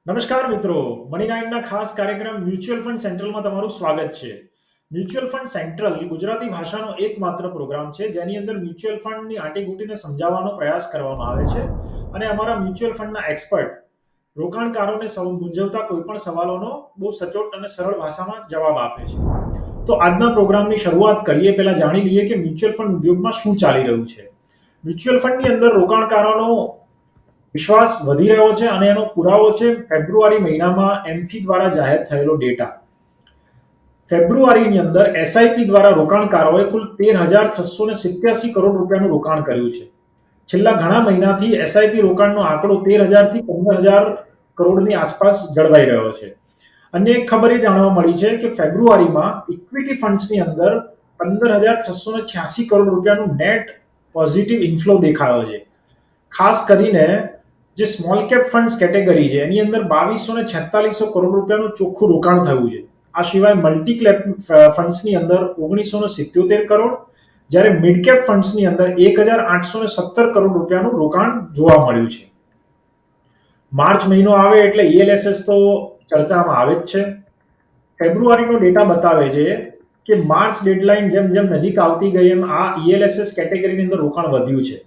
નમસ્કાર મિત્રો, મની નાઇનના ખાસ કાર્યક્રમ મ્યુચ્યુઅલ ફંડ સેન્ટ્રલમાં તમારું સ્વાગત છે. મ્યુચ્યુઅલ ફંડ સેન્ટ્રલ ગુજરાતી ભાષાનો એકમાત્ર પ્રોગ્રામ છે જેની અંદર મ્યુચ્યુઅલ ફંડની આંટીઘૂંટીને સમજાવવાનો પ્રયાસ કરવામાં આવે છે અને અમારા મ્યુચ્યુઅલ ફંડના એક્સપર્ટ રોકાણકારોને મૂંઝવતા કોઈપણ સવાલોનો બહુ સચોટ અને સરળ ભાષામાં જવાબ આપે છે. તો આજના પ્રોગ્રામની શરૂઆત કરીએ પહેલા જાણી લઈએ કે મ્યુચ્યુઅલ ફંડ ઉદ્યોગમાં શું ચાલી રહ્યું છે. મ્યુચ્યુઅલ ફંડની અંદર રોકાણકારોનો વિશ્વાસ વધી રહ્યો છે અને એનો પુરાવો છે ફેબ્રુઆરી મહિનામાં એમફી દ્વારા જાહેર થયેલો ડેટા. ફેબ્રુઆરીની અંદર એસઆઈપી દ્વારા રોકાણકારોએ કુલ 13,687 કરોડ રૂપિયાનું રોકાણ કર્યું છે. છેલ્લા ઘણા મહિનાથી એસઆઈપી રોકાણનો આંકડો 13,000 થી 15,000 કરોડની આસપાસ જળવાઈ રહ્યો છે. અન્ય એક ખબર એ જાણવા મળી છે કે ફેબ્રુઆરીમાં ઇક્વિટી ફંડ્સની અંદર 15,686 કરોડ રૂપિયાનું નેટ પોઝિટિવ ઇન્ફ્લો દેખાયો છે. ખાસ કરીને જે સ્મોલ કેપ ફંડ્સ કેટેગરી છે એની અંદર 2,246 કરોડ રૂપિયાનું ચોખ્ખું રોકાણ થયું છે. આ સિવાય મલ્ટી કેપ ફંડ્સની અંદર 1,977 કરોડ, જ્યારે મિડ કેપ ફંડ્સની અંદર 1,817 કરોડ રૂપિયાનું રોકાણ જોવા મળ્યું છે. માર્ચ મહિનો આવે એટલે ઈએલએસએસ તો ચર્ચામાં આવે જ છે. ફેબ્રુઆરીનો ડેટા બતાવે છે કે માર્ચ ડેડલાઇન જેમ જેમ નજીક આવતી ગઈ એમ આ ઈએલએસએસ કેટેગરીની અંદર રોકાણ વધ્યું છે.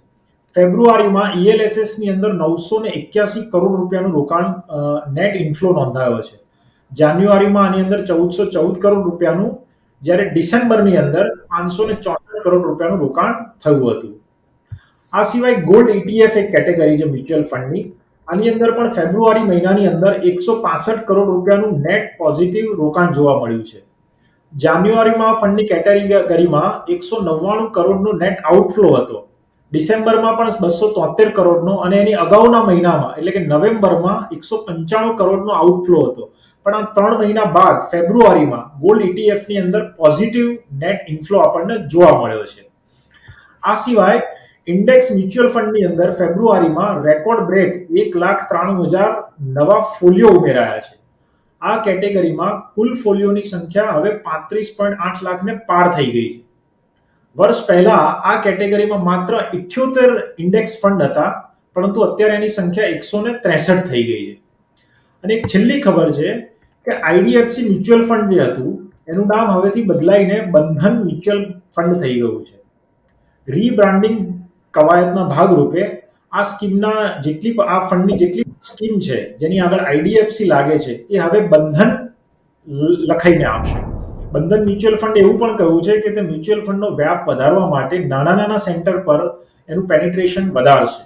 ફેબ્રુઆરીમાં ઈએલએસએસની અંદર 981 કરોડ રૂપિયાનું રોકાણ નેટ ઇન્ફ્લો નોંધાયો છે. જાન્યુઆરીમાં આની અંદર 1,414 કરોડ રૂપિયાનું, જ્યારે ડિસેમ્બરની અંદર 564 કરોડ રૂપિયાનું રોકાણ થયું હતું. આ સિવાય ગોલ્ડ ઇટીએફ એક કેટેગરી છે મ્યુચ્યુઅલ ફંડની. આની અંદર પણ ફેબ્રુઆરી મહિનાની અંદર 165 કરોડ રૂપિયાનું નેટ પોઝિટિવ રોકાણ જોવા મળ્યું છે. જાન્યુઆરીમાં ફંડની કેટેગરીમાં 199 કરોડનો નેટ આઉટફ્લો હતો. ડિસેમ્બરમાં પણ 273 કરોડનો અને એની અગાઉના મહિનામાં એટલે કે નવેમ્બરમાં 195 કરોડનો આઉટફ્લો હતો. પણ આ 3 મહિના બાદ ફેબ્રુઆરીમાં ગોલ્ડ ઇટીએફની અંદર પોઝિટિવ નેટ ઇન્ફ્લો આપણને જોવા મળ્યો છે. આ સિવાય ઇન્ડેક્સ મ્યુચ્યુઅલ ફંડની અંદર ફેબ્રુઆરીમાં રેકોર્ડ બ્રેક 1,93,000 નવા ફોલિયો ઉમેરાયા છે. આ કેટેગરીમાં કુલ ફોલિયોની સંખ્યા હવે 35.8 લાખને પાર થઈ ગઈ છે. વર્ષ પહેલા આ કેટેગરીમાં માત્ર 78 ઇન્ડેક્સ ફંડ હતા, પરંતુ અત્યારે એની સંખ્યા 163 થઈ ગઈ છે. અને એક છેલ્લી ખબર છે કે આઈડીએફસી મ્યુચ્યુઅલ ફંડ જે હતું એનું નામ હવેથી બદલાઈને બંધન મ્યુચ્યુઅલ ફંડ થઈ ગયું છે. રીબ્રાન્ડિંગ કવાયતના ભાગરૂપે આ ફંડની જેટલી સ્કીમ છે જેની આગળ આઈડીએફસી લાગે છે એ હવે બંધન લખાઈને આવશે. બંધન મ્યુચ્યુઅલ ફંડ એવું પણ કહ્યું છે કે તે મ્યુચ્યુઅલ ફંડનો વ્યાપ વધારવા માટે નાના સેન્ટર પર એનું પેનિટ્રેશન વધારશે.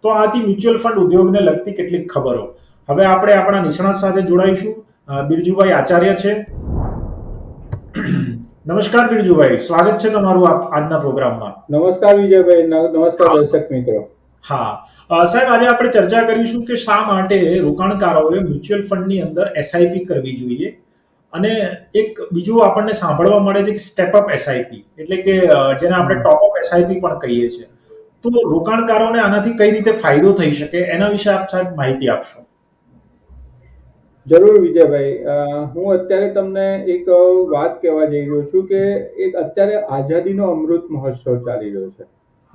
તો આથી મ્યુચ્યુઅલ ફંડ ઉદ્યોગને લગતી કેટલીક ખબરો. હવે આપણે આપણા નિષ્ણાત સાથે જોડાઈશું. બિરજુભાઈ આચાર્ય છે. નમસ્કાર બિરજુભાઈ, સ્વાગત છે તમારું આજના પ્રોગ્રામમાં. નમસ્કાર વિજયભાઈ, નમસ્કાર દર્શક મિત્રો. હા સાહેબ, આજે આપણે ચર્ચા કરીશું કે શા માટે રોકાણકારોએ મ્યુચ્યુઅલ ફંડની અંદર એસઆઈપી કરવી જોઈએ. અને એક બીજું આપણને સાંભળવા મળે છે કે સ્ટેપઅપ એસઆઈપી, એટલે કે જેને આપણે ટોપઅપ એસઆઈપી પણ કહીએ છીએ. તો રોકાણકારોને આનાથી કઈ રીતે ફાયદો થઈ શકે એના વિશે આપ સાહેબ માહિતી આપશો. જરૂર વિજયભાઈ, હું અત્યારે તમને એક વાત કહેવા જઈ રહ્યો છું કે એક અત્યારે આઝાદીનો અમૃત મહોત્સવ ચાલી રહ્યો છે.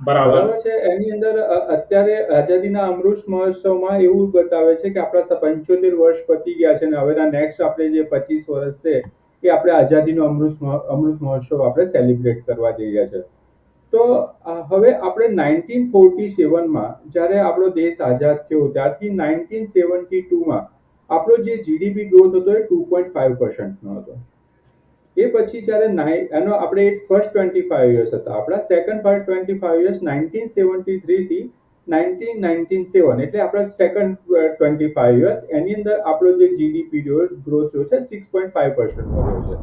બરાબર છે. એની અંદર અત્યારે આઝાદીના અમૃત મહોત્સવમાં એવું બતાવે છે કે આપણા 75 વર્ષ પતી ગયા છે અને હવેના નેક્સ્ટ આપણે જે 25 વર્ષ છે એ આપણે આઝાદીનો અમૃત મહોત્સવ આપણે સેલિબ્રેટ કરવા જઈ રહ્યા છે. તો હવે આપણે 1947માં જ્યારે આપણો દેશ આઝાદ થયો ત્યારથી 1972માં આપણો જે જીડીપી ગ્રોથ હતો એ 2.5% હતો. એ પછી જ્યારે એનો આપણે ફર્સ્ટ 25 યર્સ હતા, આપણા સેકન્ડ 25 યર્સ 1973 થી 1997 એટલે આપણા સેકન્ડ 25 યર્સ એની અંદર આપણો જે જીડીપી ગ્રોથ રહ્યો છે 6.5% નો રહ્યો છે.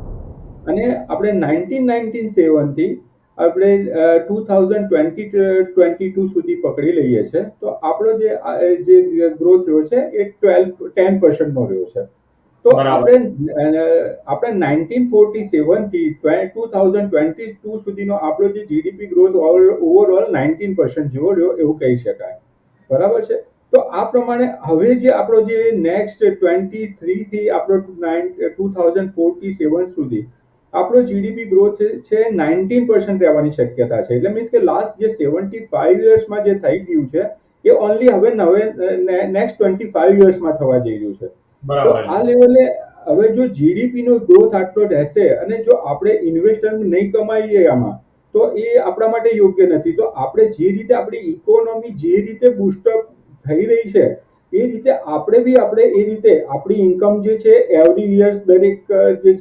અને આપણે 1997 થી આપણે 2022 સુધી પકડી લઈએ છે તો આપણો જે ગ્રોથ રહ્યો છે એ 10% નો રહ્યો છે. તો આપણે 1947 થી 2022 સુધીનો આપણો જે જીડીપી ગ્રોથ ઓવરઓલ 19% જેવો રહ્યો એવું કહી શકાય. બરાબર છે. તો આ પ્રમાણે હવે જે આપણો જે નેક્સ્ટ 23 થી આપણો 2047 સુધી આપણો જીડીપી ગ્રોથ છે 19% રહેવાની શક્યતા છે. એટલે મીન્સ કે લાસ્ટ જે 75 યર્સમાં જે થઈ ગયું છે એ ઓનલી હવે નેક્સ્ટ 25 યર્સમાં થવા જઈ રહ્યું છે. તો બરાબર આ છે. લેવલે હવે જો જીડીપી નો ગ્રોથ આટલો રહેશે અને જો આપણે ઇન્વેસ્ટર નહીં કમાઈએ આમાં, તો એ આપણા માટે યોગ્ય નથી. તો આપણે જે રીતે આપણી ઇકોનોમી જે રીતે બુસ્ટઅપ થઈ રહી છે, એ રીતે આપણે એ રીતે આપણી ઇન્કમ જે છે એવરી યર્સ દરેક જે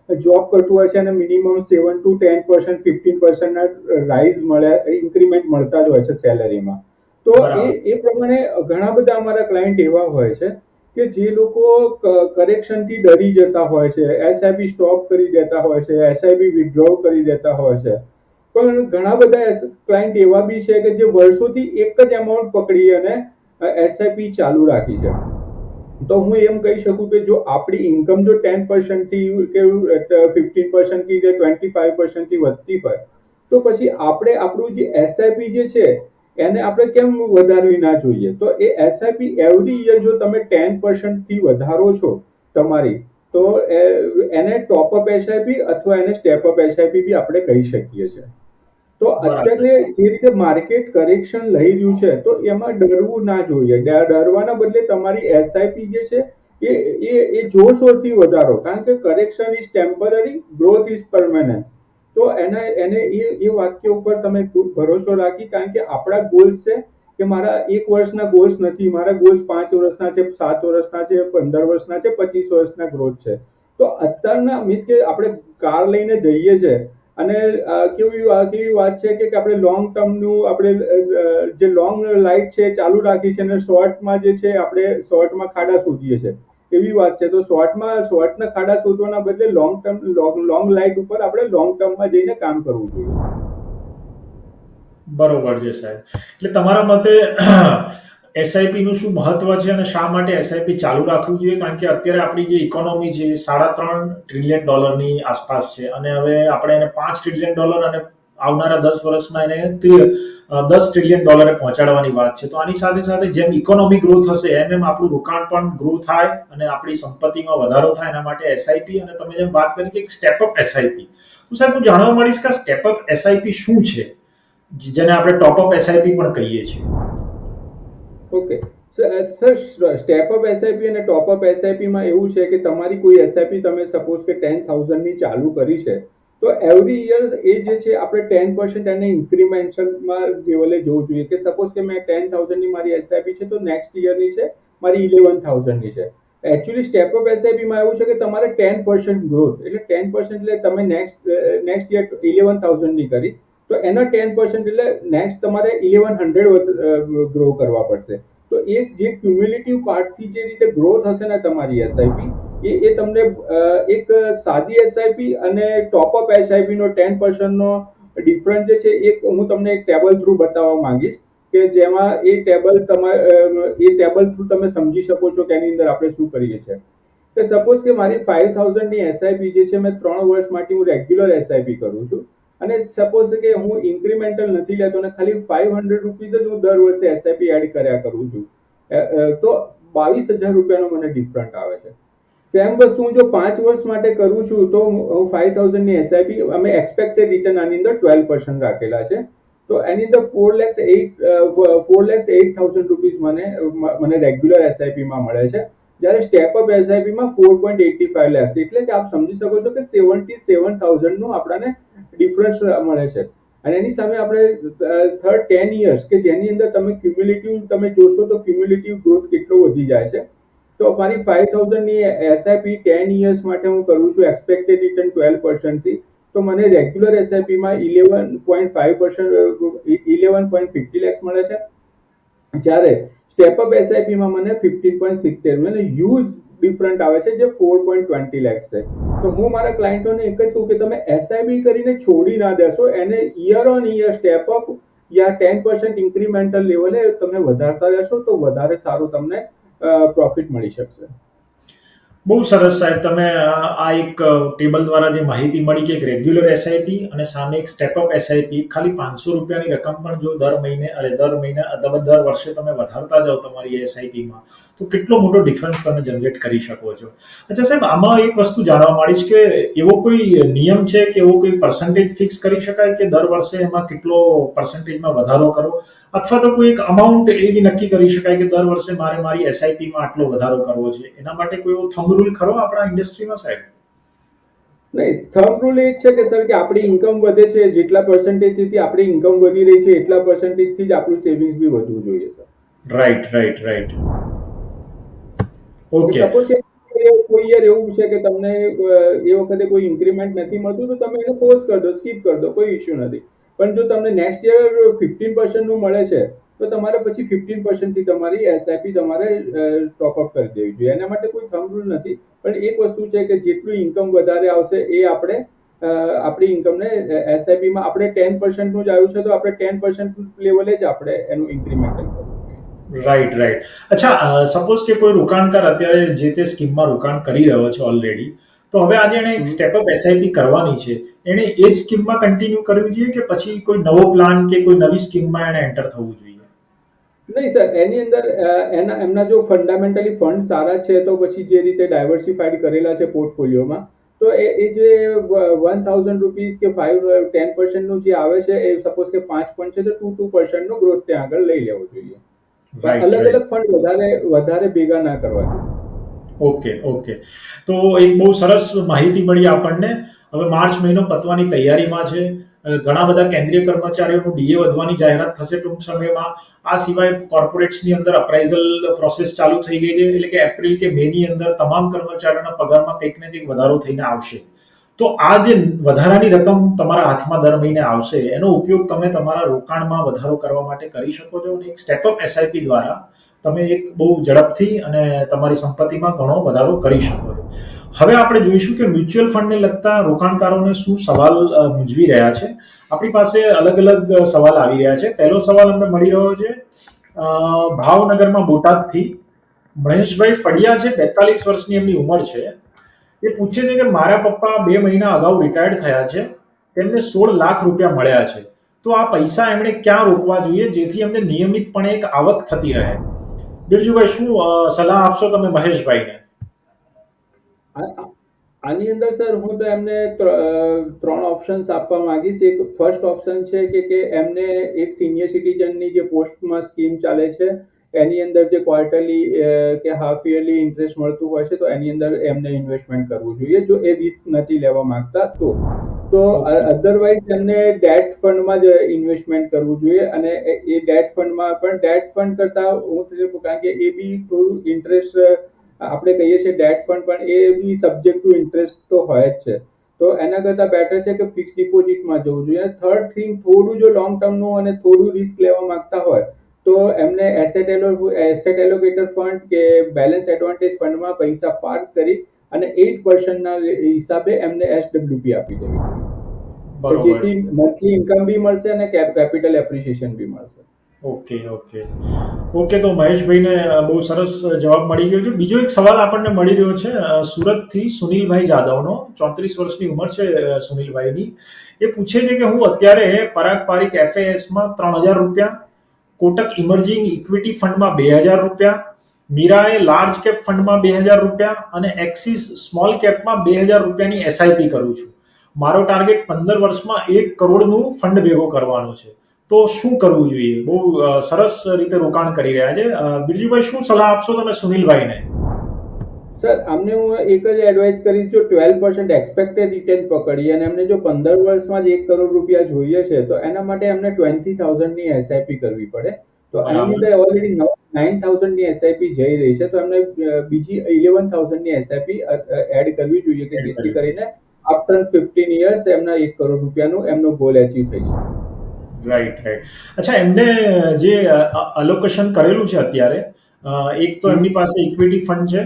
જોબ કરતું હોય છે અને મિનિમમ 7 to 10%, 15% રાઇઝ મળે, ઇન્ક્રીમેન્ટ મળતા જ હોય છે સેલેરીમાં. તો બરાબર. એ પ્રમાણે ઘણા બધા અમારા ક્લાયન્ટ એવા હોય છે કે જે લોકો કરેક્શનથી ડરી જતા હોય છે, એસઆઈપી સ્ટોપ કરી દેતા હોય છે, એસઆઈપી વિથડ્રો કરી દેતા હોય છે. પણ ઘણા બધા ક્લાયન્ટ એવા બી છે કે જે વર્ષોથી એક જ એમાઉન્ટ પકડી અને એસઆઈપી ચાલુ રાખી છે. તો હું એમ કહી શકું કે જો આપણી ઇન્કમ જો 10% થી કે 15% થી કે 25% થી વધતી હોય, તો પછી આપણે આપણું જે એસઆઈપી જે છે એને આપણે કેમ વધારવી ના જોઈએ? તો એ એસઆઈપી એવરી યર જો તમે 10% થી વધારો છો તમારી, તો એને ટોપઅપ એસઆઈપી અથવા એને સ્ટેપઅપ એસઆઈપી બી આપણે કહી શકીએ છીએ. તો બરાબર. અત્યારે જે રીતે માર્કેટ કરેક્શન લઈ રહ્યું છે, તો એમાં ડરવું ના જોઈએ. ડરવાના બદલે તમારી એસઆઈપી જે છે એ જોરશોરથી વધારો, કારણ કે correction is temporary, growth is permanent. તો એ વાક્ય ઉપર તમે ભરોસો રાખી, કારણ કે આપણા ગોલ્સ છે કે મારા 1 વર્ષના ગોલ્સ નથી, મારા ગોલ્સ 5 વર્ષના છે, 7 વર્ષના છે, 15 વર્ષના છે, 25 વર્ષના ગ્રોથ છે. તો અત્યારના મીન્સ કે આપણે કાર લઈને જઈએ છે અને કેવી વાત છે કે આપણે લોંગ ટર્મનું આપણે જે લોંગ લાઈટ છે ચાલુ રાખી છે અને શોર્ટમાં જે છે આપણે શોર્ટમાં ખાડા શોધીએ છીએ, એવી વાત છે. તો શોર્ટના ખાડા શોધવાના બદલે લોંગ લાઈટ ઉપર આપણે લોંગ ટર્મમાં જઈને કામ કરવું જોઈએ. બરોબર છે સાહેબ. એટલે તમારા મતે એસઆઈપી નું શું મહત્વ છે અને શા માટે એસઆઈપી ચાલુ રાખવું જોઈએ? કારણ કે અત્યારે આપણી જે ઇકોનોમી છે એ $3.5 ટ્રિલિયન ની આસપાસ છે અને હવે આપણે એને $5 ટ્રિલિયન અને આવનારા 10 વર્ષમાં એને $10 ટ્રિલિયન પહોંચાડવાની વાત છે. તો આની સાથે સાથે જેમ ઇકોનોમી ગ્રો થશે એમ આપણું રોકાણ પણ ગ્રો થાય અને આપણી સંપત્તિમાં વધારો થાય, એના માટે એસઆઈપી અને તમે જેમ વાત કરી કે એક સ્ટેપઅપ એસઆઈપી. તો સાહેબ હું જાણવા માંડીશ કે સ્ટેપઅપ એસઆઈપી શું છે, જેને આપણે ટોપઅપ એસઆઈપી પણ કહીએ છીએ. ઓકે સર, સ્ટેપઅપ એસઆઈપી અને ટોપઅપ એસઆઈપી માં એવું છે કે તમારી કોઈ એસઆઈપી તમે સપોઝ કે 10,000 ની ચાલુ કરી છે, તો એવરી યર એ જે છે આપણે 10% એને ઇન્ક્રીમેન્ટમાં લેવલે જોવું જોઈએ. કે સપોઝ કે મેં 10,000 ની મારી એસઆઈપી છે, તો નેક્સ્ટ યરની છે મારી 11,000 ની છે. એકચ્યુઅલી સ્ટેપઅપ એસઆઈપી માં એવું છે કે તમારે 10% ગ્રોથ, એટલે 10% એટલે તમે નેક્સ્ટ યર 11,000 ની કરી, તો એના 10% એટલે નેક્સ્ટ તમારે 1100 ગ્રો કરવા પડશે. તો એ જે ક્યુમ્યુલેટિવ પાર્ટથી જે રીતે ગ્રોથ હશે ને તમારી એસઆઈપી, એ તમને એક સાદી એસઆઈપી અને ટોપઅપ એસઆઈપી નો 10% નો ડિફરન્સ જે છે એક હું તમને એક ટેબલ થ્રુ બતાવવા માંગીશ, કે જેમાં એ ટેબલ થ્રુ તમે સમજી શકો છો કે એની અંદર આપણે શું કરીએ છીએ. કે સપોઝ કે મારી 5,000 ની એસઆઈપી જે છે, મેં 3 વર્ષ માટે હું રેગ્યુલર એસઆઈપી કરું છું અને સપોઝ કે હું ઇન્ક્રીમેન્ટલ નથી લેતો અને ખાલી ₹500 જ હું દર વર્ષે એસઆઈપી એડ કર્યા કરું છું, તો ₹22,000 મને ડિફરન્ટ આવે છે. સેમ વસ્તુ હું જો 5 વર્ષ માટે કરું છું, તો હું 5,000 ની એસઆઈપી, અમે એક્સપેક્ટેડ રિટર્ન આની અંદર 12% રાખેલા છે. તો એની અંદર ₹4,08,000 મને રેગ્યુલર એસઆઈપી માં મળે છે, જ્યારે સ્ટેપઅપ એસઆઈપી માં 4.85 lakhs, એટલે કે આપ સમજી શકો છો કે 77,000 નું આપણને ડિફરન્સ મળે છે. અને એની સામે આપણે થર્ડ 10 years કે જેની અંદર તમે ક્યુમ્યુલેટિવ તમે જોશો તો ક્યુમ્યુલેટિવ ગ્રોથ કેટલો વધી જાય છે. તો મારી 5,000 ની એસઆઈપી 10 years માટે હું કરું છું એક્સપેક્ટેડ રિટર્ન 12% થી, તો મને રેગ્યુલર એસઆઈપી માં 11.50 lakhs મળે છે, જ્યારે સ્ટેપઅપ એસઆઈપી માં મને 15.70, મને હ્યુજ ડિફરન્ટ આવે છે, જે 4.20 lakhs છે. તો હું મારા ક્લાયન્ટોને એક જ કહું કે તમે એસઆઈપી કરીને છોડી ના દેશો, એને year on year step-up yeah 10% incremental લેવલે તમે વધારતા રહેશો, તો વધારે સારું તમને પ્રોફિટ મળી શકશે. બહુ સરસ સાહેબ. તમે આ એક ટેબલ દ્વારા જે માહિતી મળી કે એક રેગ્યુલર એસઆઈપી અને સામે એક સ્ટેપઅપ એસઆઈપી, ખાલી ₹500 રકમ પણ જો દર વર્ષે તમે વધારતા જાઓ તમારી એસઆઈપીમાં, તો કેટલો મોટો ડિફરન્સ તમે જનરેટ કરી શકો છો. અચ્છા સાહેબ, આમાં એક વસ્તુ જાણવા માંડીશ કે એવો કોઈ નિયમ છે કે એવો કોઈ પર્સન્ટેજ ફિક્સ કરી શકાય કે દર વર્ષે એમાં કેટલો પર્સન્ટેજમાં વધારો કરો, અથવા તો કોઈ એક અમાઉન્ટ એવી નક્કી કરી શકાય કે દર વર્ષે મારે મારી એસઆઈપીમાં આટલો વધારો કરવો છે? એના માટે કોઈ એવો થંબ રૂલ ખરો આપણા ઇન્ડસ્ટ્રીમાં સાહેબ? નહીં, થંબ રૂલ એ જ છે કે સર કે આપણી ઇન્કમ વધે છે, જેટલા પર્સન્ટેજથી આપણી ઇન્કમ વધી રહી છે એટલા પર્સન્ટેજથી જ આપણું સેવિંગ્સ બી વધવું જોઈએ sir. Right, right, right. Okay. Suppose કોઈ યર એવું છે કે તમને એ વખતે કોઈ ઇન્ક્રીમેન્ટ નથી મળતું, તો તમે એને પોઝ કરી દો, સ્કીપ કરી દો, કોઈ ઇશ્યુ નથી. પણ જો તમને નેક્સ્ટ યર 15% નું મળે છે, તો તમારે પછી 15% થી તમારી એસઆઈપી તમારે ટોપઅપ કરી દેવી જોઈએ. એના માટે કોઈ થંબ રૂલ નથી, પણ એક વસ્તુ છે કે જેટલું ઇન્કમ વધારે આવશે એ આપણે આપણી ઇન્કમને એસઆઈપીમાં આપણે 10% નું જ આવ્યું છે તો આપણે 10% લેવલે જ આપણે એનું ઇન્ક્રીમેન્ટલ કરવું જોઈએ. Right, right. અચ્છા, સપોઝ કે કોઈ રોકાણકાર અત્યારે જે તે સ્કીમમાં રોકાણ કરી રહ્યો છે ઓલરેડી, તો હવે આજે એણે એક સ્ટેપઅપ એસઆઈપી કરવાની છે, એણે એ જ સ્કીમમાં કન્ટિન્યુ કરવી જોઈએ કે પછી કોઈ નવો પ્લાન કે કોઈ નવી સ્કીમમાં એણે એન્ટર થવું જોઈએ? નહીં સર, એની અંદર એમના જો ફંડામેન્ટલી ફંડ સારા છે તો પછી જે રીતે ડાયવર્સિફાઈડ કરેલા છે પોર્ટફોલિયોમાં, તો એ જે 1000 રૂપીઝ કે 10% નું જે આવે છે, એ સપોઝ કે 5 ફંડ છે તો 2% નો ગ્રોથ ત્યાં આગળ લઈ લેવો જોઈએ. પણ રાઈટ, અલગ રાઈટ. અલગ ફંડ વધારે ભેગા ના કરવા જોઈએ. Okay, okay. તો એક બહુ સરસ માહિતી મળી આપણને. હવે માર્ચ મહિનો પતવાની તૈયારીમાં છે. ઘણા બધા કેન્દ્રીય કર્મચારીઓનું ડીએ વધવાની જાહેરાત થશે ટૂંક સમયમાં. આ સિવાય કોર્પોરેટ્સની અંદર અપ્રાઇઝલ પ્રોસેસ ચાલુ થઈ ગઈ છે. એટલે કે એપ્રિલ કે મેની અંદર તમામ કર્મચારીઓના પગારમાં કંઈક ને કંઈક વધારો થઈને આવશે. તો આ જે વધારાની રકમ તમારા હાથમાં દર મહિને આવશે, એનો ઉપયોગ તમે તમારા રોકાણમાં વધારો કરવા માટે કરી શકો છો. અને એક સ્ટેપઅપ એસઆઈપી દ્વારા તમે એક બહુ ઝડપથી અને તમારી સંપત્તિમાં ઘણો વધારો કરી શકો છો. હવે આપણે જોઈશું કે મ્યુચ્યુઅલ ફંડને લગતા રોકાણકારોને શું સવાલ મૂંઝવી રહ્યા છે. આપણી પાસે અલગ અલગ સવાલ આવી રહ્યા છે. પહેલો સવાલ અમને મળી રહ્યો છે ભાવનગરમાં, બોટાદથી મહેશભાઈ ફળિયા છે. 42 વર્ષની એમની ઉંમર છે. એ પૂછે છે કે મારા પપ્પા 2 મહિના અગાઉ રિટાયર્ડ થયા છે, તેમને 16 લાખ રૂપિયા મળ્યા છે, તો આ પૈસા એમણે ક્યાં રોકવા જોઈએ જેથી એમને નિયમિતપણે એક આવક થતી રહે? બિરજુભાઈ, શું સલાહ આપશો તમે મહેશભાઈને? આની અંદર સર હું તો એમને 3 ઓપ્શન્સ આપવા માંગીશ. એક ફર્સ્ટ ઓપ્શન છે કે એમને એક સિનિયર સિટીઝનની જે પોસ્ટમાં સ્કીમ ચાલે છે એની અંદર જે ક્વાર્ટરલી કે હાફ યરલી ઇન્ટરેસ્ટ મળતું હોય છે, તો એની અંદર એમને ઇન્વેસ્ટમેન્ટ કરવું જોઈએ જો એ રિસ્ક નથી લેવા માંગતા તો અધરવાઇઝ એમને ડેટ ફંડમાં જ ઇન્વેસ્ટમેન્ટ કરવું જોઈએ. અને એ ડેટ ફંડમાં પણ ડેટ ફંડ કરતા કારણ કે એ બી થોડું ઇન્ટરેસ્ટ આપણે કહીએ છીએ ડેટ ફંડ, પણ એ બી સબ્જેક્ટ ટુ ઇન્ટરેસ્ટ તો હોય જ છે. તો એના કરતાં બેટર છે કે ફિક્સ ડિપોઝિટમાં જવું જોઈએ. થર્ડ થિંગ, થોડું જો લોંગ ટર્મનું અને થોડું રિસ્ક લેવા માંગતા હોય તો એમને એસેટ એલોકેટર ફંડ કે બેલેન્સ એડવાન્ટેજ ફંડમાં પૈસા પાર્ક કરી અને 8% હિસાબે એમને એસડબ્લ્યુપી આપી દેવી જોઈએ, જેથી મંથલી ઇન્કમ બી મળશે અને કેપિટલ એપ્રિસિએશન બી મળશે. Okay, okay. ઓકે, તો મહેશભાઈને બહુ સરસ જવાબ મળી ગયો છે. બીજો એક સવાલ આપણને મળી રહ્યો છે સુરતથી સુનિલભાઈ જાદવનો. 34 વર્ષની ઉંમર છે સુનિલભાઈની. એ પૂછે છે કે હું અત્યારે પરાગ પારીખ એફએએસમાં 3000 રૂપિયા, કોટક ઇમર્જિંગ ઇક્વિટી ફંડમાં 2000 રૂપિયા, મીરાએ લાર્જ કેપ ફંડમાં 2000 રૂપિયા અને એક્સિસ સ્મોલ કેપમાં 2000 રૂપિયાની એસઆઈપી કરું છું. મારો ટાર્ગેટ 15 વર્ષમાં 1 કરોડનું ફંડ ભેગો કરવાનો છે. તો શું કરવું જોઈએ? બહુ સરસ રીતે રોકાણ કરી રહ્યા છે. બિરજુભાઈ, શું સલાહ આપશો તમે સુનિલભાઈને? સર, આમને હું એક જ એડવાઇસ કરીશ, જો 12% એક્સપેક્ટેડ રિટર્ન પકડીએ અને એમને જો 15 વર્ષમાં જ 1 કરોડ રૂપિયા જોઈએ છે, તો એના માટે એમને 20,000 ની એસઆઈપી કરવી પડે. તો આની અંદર ઓલરેડી 9,000 ની એસઆઈપી જઈ રહી છે, તો એમને બીજી 11,000 ની એસઆઈપી એડ કરવી જોઈએ કે જેથી કરીને આફ્ટર 15 યર્સ એમના 1 કરોડ રૂપિયાનું એમનો ગોલ એચીવ થઈ શકે. Right, right. અચ્છા, એમને જે અલોકેશન કરેલું છે અત્યારે, એક તો એમની પાસે ઇક્વિટી ફંડ છે,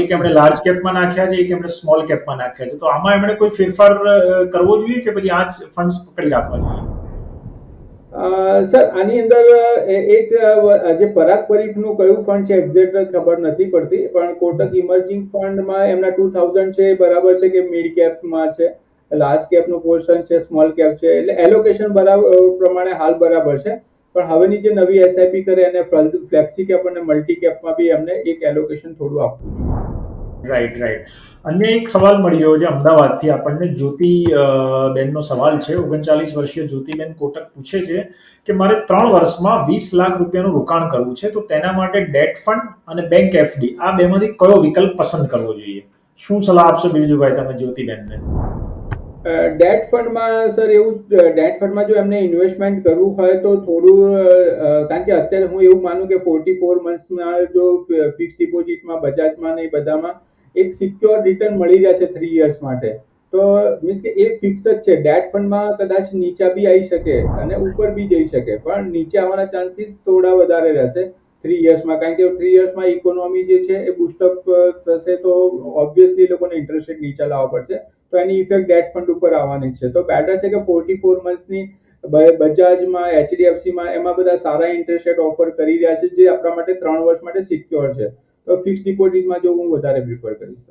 એક એમણે લાર્જ કેપમાં નાખ્યા છે, એક એમણે સ્મોલ કેપમાં નાખ્યા છે. તો આમાં એમણે કોઈ ફેરફાર કરવો જોઈએ કે પછી આ જ ફંડ્સ પકડી રાખવા જોઈએ? સર, આની અંદર એક જે પરાગ પરીખનું કયું ફંડ છે એક્ઝેક્ટ ખબર નથી પડતી, પણ કોટક ઇમર્જિંગ ફંડમાં એમના 2000 છે બરાબર છે કે મિડ કેપમાં છે, લાર્જ કેપનું પોર્શન છે, સ્મોલ કેપ છે, એટલે એલોકેશન બરાબર પ્રમાણે હાલ બરાબર છે. પણ હવેની જે નવી એસઆઈપી કરે એને ફ્લેક્સી કેપ અને મલ્ટી કેપમાં બી એમને એક એલોકેશન થોડું આપવું જોઈએ. રાઈટ. અન્ય એક સવાલ મળી રહ્યો છે અમદાવાદથી આપણને. જ્યોતિ બેનનો સવાલ છે. 39 વર્ષીય જ્યોતિબેન કોટક પૂછે છે કે મારે 3 વર્ષમાં 20 લાખ રૂપિયાનું રોકાણ કરવું છે, તો તેના માટે ડેટ ફંડ અને બેંક એફડી આ બેમાંથી કયો વિકલ્પ પસંદ કરવો જોઈએ? શું સલાહ આપશો બિરજુભાઈ તમે જ્યોતિબેનને? ડેટ ફંડમાં સર એવું ડેટ ફંડમાં જો એમને ઇન્વેસ્ટમેન્ટ કરવું હોય તો થોડું કારણ કે અત્યારે હું એવું માનું કે 44 મંથ્સમાં જો ફિક્સ ડિપોઝિટમાં બજાજમાં ને બધામાં એક સિક્યોર રિટર્ન મળી જાય છે 3 યર્સ માટે, તો મીન્સ કે એ ફિક્સ જ છે. ડેટ ફંડમાં કદાચ નીચા બી આવી શકે અને ઉપર બી જઈ શકે, પણ નીચે આવવાના ચાન્સીસ થોડા વધારે રહેશે 3 યર્સમાં, કારણ કે 3 યર્સમાં ઇકોનોમી જે છે એ બુસ્ટઅપ થશે તો ઓબ્વિયસલી લોકોને ઇન્ટરેસ્ટ રેટ નીચા લાવવા પડશે, તો એની ઇફેક્ટ ડેટ ફંડ ઉપર આવવાની છે. તો બેટર છે કે 44 મંથ્સની બજાજમાં, એચડીએફસીમાં એમાં બધા સારા ઇન્ટરેસ્ટ રેટ ઓફર કરી રહ્યા છે જે આપણા માટે 3 વર્ષ માટે સિક્યોર છે. તો ફિક્સ ડિપોઝિટમાં જો હું વધારે પ્રિફર કરીશ.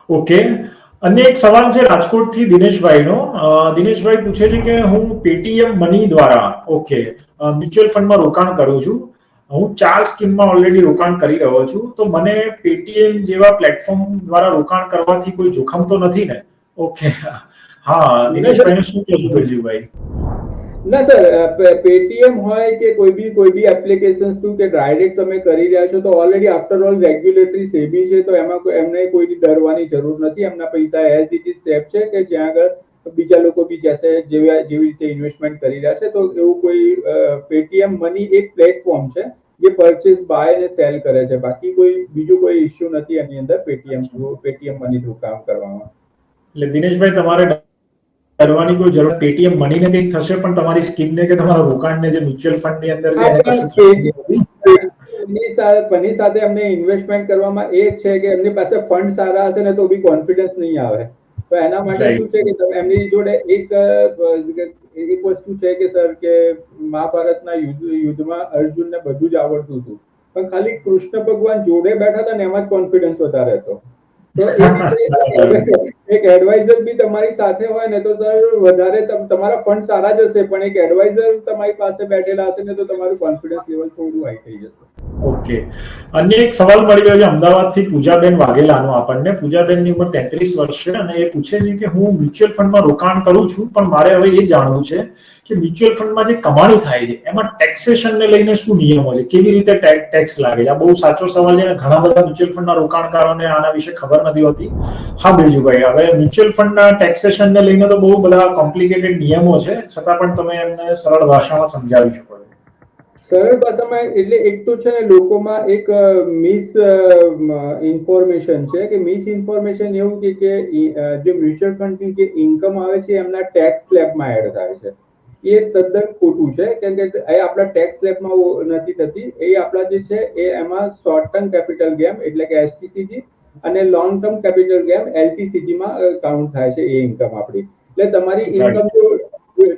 ઓકે. અન્ય એક સવાલ છે રાજકોટથી દિનેશભાઈનો. દિનેશભાઈ પૂછે છે કે હું પેટીએમ મની દ્વારા મ્યુચ્યુઅલ ફંડમાં રોકાણ કરું છું. હું 4 સ્કીમમાં ઓલરેડી રોકાણ કરી રહ્યો છું, તો મને પેટીએમ જેવા પ્લેટફોર્મ દ્વારા રોકાણ કરવાથી કોઈ જોખમ તો નથી ને? ઓકે. હા, દિનેશભાઈને શું કહેશું બિરજુભાઈ? ના સર, પેટીએમ હોય કે કોઈ બી એપ્લિકેશન થ્રુ કે ડાયરેક્ટ તમે કરી રહ્યા છો તો already after all regulatory SEBI છે, તો એમાં એમને કોઈ ડરવાની જરૂર નથી. એમના પૈસા એઝ ઇટ ઇઝ સેફ છે કે જ્યાં આગળ બીજા લોકો બી જશે જેવી રીતે ઇન્વેસ્ટમેન્ટ કરી રહ્યા છે. તો એવું કોઈ પેટીએમ મની એક પ્લેટફોર્મ છે જે પરચેસ બાય અને સેલ કરે છે. બાકી બીજું કોઈ ઇશ્યુ નથી એની અંદર પેટીએમ મની થ્રુ કામ કરવામાં. એટલે દિનેશભાઈ તમારે કરવાની કોઈ જરૂર પેટીએમ મનીને કંઈક થશે પણ તમારી સ્કીમને કે તમારા રોકાણને જે મ્યુચ્યુઅલ ફંડની અંદર છે એને કશું થશે મની સાથે એમને ઇન્વેસ્ટમેન્ટ કરવામાં એ જ છે કે એમની પાસે ફંડ સારા હશે ને તો બી કોન્ફિડન્સ નહીં આવે. તો એના માટે શું છે કે એમની જોડે એક વસ્તુ છે કે સર કે મહાભારતના યુદ્ધમાં અર્જુનને બધું જ આવડતું હતું, પણ ખાલી કૃષ્ણ ભગવાન જોડે બેઠા હતા ને એમાં જ કોન્ફિડન્સ વધારે હતો. તો એક એડવાઇઝર બી તમારી સાથે હોય ને તો વધારે તમારા ફંડ સારા જ હશે, પણ એક એડવાઇઝર તમારી પાસે બેઠેલા હશે ને તો તમારું કોન્ફિડન્સ લેવલ થોડું હાઈ થઈ જશે. ઓકે. અન્ય એક સવાલ મળી રહ્યો છે અમદાવાદથી પૂજાબેન વાઘેલાનો આપણને. પૂજાબેનની ઉંમર 33 વર્ષ છે અને એ પૂછે છે કે હું મ્યુચ્યુઅલ ફંડમાં રોકાણ કરું છું, પણ મારે હવે એ જાણવું છે કે મ્યુચ્યુઅલ ફંડમાં જે કમાણી થાય છે એમાં ટેક્સેશનને લઈને શું નિયમો છે, કેવી રીતે ટેક્સ લાગે છે? આ બહુ સાચો સવાલ છે અને ઘણા બધા મ્યુચ્યુઅલ ફંડના રોકાણકારોને આના વિશે ખબર નથી હોતી. હા બિરજુભાઈ, હવે મ્યુચ્યુઅલ ફંડના ટેક્સેશનને લઈને તો બહુ બધા કોમ્પ્લિકેટેડ નિયમો છે, છતાં પણ તમે એમને સરળ ભાષામાં સમજાવી શકો છો. સરળ ભાષામાં એટલે એક તો છે ને લોકોમાં એક મિસ ઇન્ફોર્મેશન છે કે મિસ ઇન્ફોર્મેશન એવું કે જે મ્યુચ્યુઅલ ફંડની જે ઇન્કમ આવે છે એમના ટેક્સ સ્લેબમાં એડ થાય છે. એ તદ્દન ખોટું છે, કેમ કે એ આપણા ટેક્સ સ્લેબમાં નથી થતી. એ આપણા જે છે એ એમાં શોર્ટ ટર્મ કેપિટલ ગેમ એટલે કે એસટીસીજી અને લોંગ ટર્મ કેપિટલ ગેમ એલટીસીજી માં કાઉન્ટ થાય છે એ ઇન્કમ આપણી. એટલે તમારી ઇન્કમ જો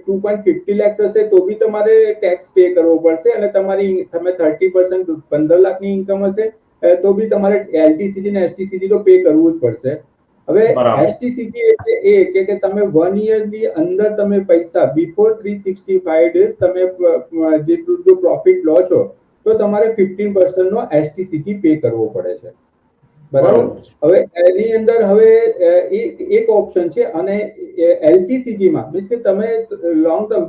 2.50 lakhs હશે તો બી તમારે ટેક્સ પે કરવો પડશે, અને તમે 30% 15 લાખની ઇન્કમ હશે તો બી તમારે એલટીસીજી ને એસટીસીજી તો પે કરવું જ પડશે. હવે એસટીસીજી એટલે એ કે તમે 1 year ની અંદર તમે પૈસા બિફોર 365 days તમે જેટલું જો પ્રોફિટ લો છો તો તમારે 15% નો એસટીસીજી પે કરવો પડે છે. બરાબર. હવે એની અંદર હવે એક ઓપ્શન છે, અને એલટીસીજી માં મીન્સ કે તમે લોંગ ટર્મ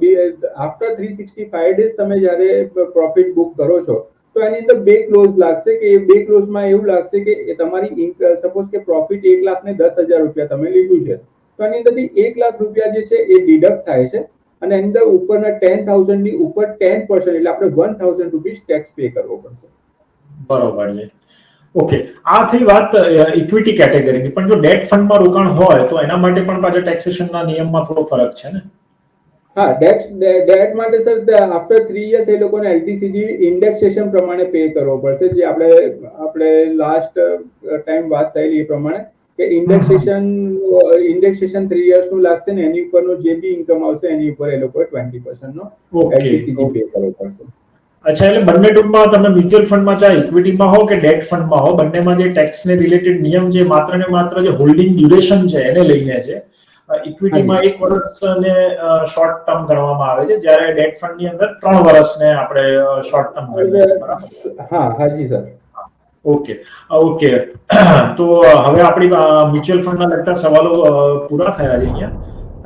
આફ્ટર 365 ડેઝ તમે જ્યારે પ્રોફિટ બુક કરો છો તો એની અંદર બે ક્લોઝ લાગશે કે એ બે ક્લોઝમાં એવું લાગશે કે તમારી સપોઝ કે પ્રોફિટ 1,10,000 રૂપિયા તમે લીધું છે તો એની અંદરથી 1 લાખ રૂપિયા જે છે એ ડિડક્ટ થાય છે, અને એની અંદર ઉપરના 10,000 ની ઉપર 10% એટલે આપણે 1,000 રૂપીસ ટેક્સ પે કરવો પડશે. બરોબર છે. ઓકે, આ થઈ વાત ઇક્વિટી કેટેગરીની. પણ જો ડેટ ફંડમાં રોકાણ હોય તો એના માટે પણ પાછા ટેક્સેશનના નિયમમાં થોડો ફરક છે ને? હા, ડેટ માટે સર આફ્ટર 3 years એ લોકોને એલટીસીજી ઇન્ડેક્સેશન પ્રમાણે પે કરવો પડશે, જે આપણે લાસ્ટ ટાઈમ વાત થયેલી એ પ્રમાણે કે ઇન્ડેક્સેશન 3 years નું લાગશે ને એની ઉપરનો જે બી ઇન્કમ આવશે એની ઉપર એ લોકો 20% નો એલટીસીજી પે કરવો પડશે. અચ્છા, એટલે બંને ટૂંકમાં તમે મ્યુચ્યુઅલ ફંડમાં ચાહે ઇક્વિટીમાં હો કે ડેટ ફંડમાં હો, બંનેમાં જે ટેક્સને રિલેટેડ નિયમ છે માત્ર ને માત્ર જે હોલ્ડિંગ ડ્યુરેશન છે એને લઈને છે, ઇક્વિટીમાં 1 વર્ષને શોર્ટ ટર્મ ગણવામાં આવે છે, જ્યારે ડેટ ફંડની અંદર 3 વર્ષને આપણે શોર્ટ ટર્મ ગણીએ છીએ, બરાબર? હા હાજી સર. Okay okay. તો હવે આપણી મ્યુચ્યુઅલ ફંડના લગતા સવાલો પૂરા થયા છે અહીંયા,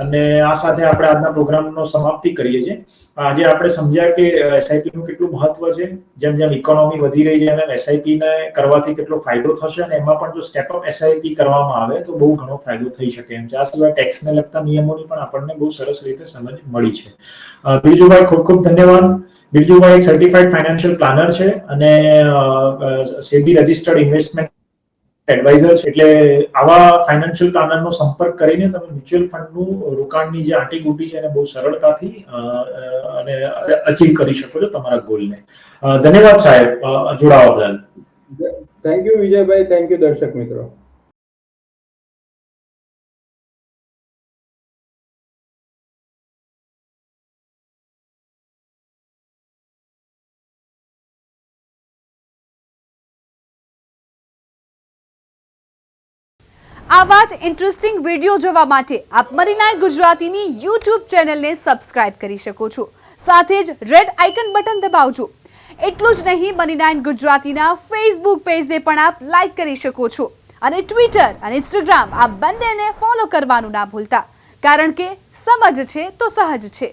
અને આ સાથે આપણે આજના પ્રોગ્રામનો સમાપ્તિ કરીએ છીએ. આજે આપણે સમજ્યા કે એસઆઈપી નું કેટલું મહત્વ છે, જેમ જેમ ઇકોનોમી વધી રહી છે અને એસઆઈપી ને કરવાથી કેટલો ફાયદો થશે, અને એમાં પણ જો સ્ટેપ અપ એસઆઈપી કરવામાં આવે તો બહુ ઘણો ફાયદો થઈ શકે એમ છે. આ સિવાય ટેક્સને લગતા નિયમોની પણ આપણને બહુ સરસ રીતે સમજ મળી છે. બિરજુભાઈ, ખૂબ ખૂબ ધન્યવાદ. બિરજુભાઈ એક સર્ટિફાઈડ ફાઇનાન્શિયલ પ્લાનર છે અને સેબી રજિસ્ટર્ડ ઇન્વેસ્ટમેન્ટ એડવાઇઝર છે. એટલે આવા ફાઇનાન્શિયલ પ્લાનરનો સંપર્ક કરીને તમે મ્યુચ્યુઅલ ફંડનું રોકાણની જે આંટીઘૂંટી છે એને બહુ સરળતાથી અને અચીવ કરી શકો છો તમારા ગોલને. ધન્યવાદ સાહેબ જોડાવા બદલ. Thank you Vijaybhai, thank you દર્શક મિત્રો. આવા જ ઇન્ટરેસ્ટિંગ વિડીયો જોવા માટે આપ મની9 ગુજરાતીની યુટ્યુબ ચેનલને સબસ્ક્રાઇબ કરી શકો છો. સાથે જ રેડ આઇકન બટન દબાવજો. એટલું જ નહીં, મની9 ગુજરાતીના ફેસબુક પેજને પણ આપ લાઇક કરી શકો છો, અને ટ્વિટર અને ઇન્સ્ટાગ્રામ આ બંનેને ફોલો કરવાનું ના ભૂલતા, કારણ કે સમજ છે તો સહજ છે.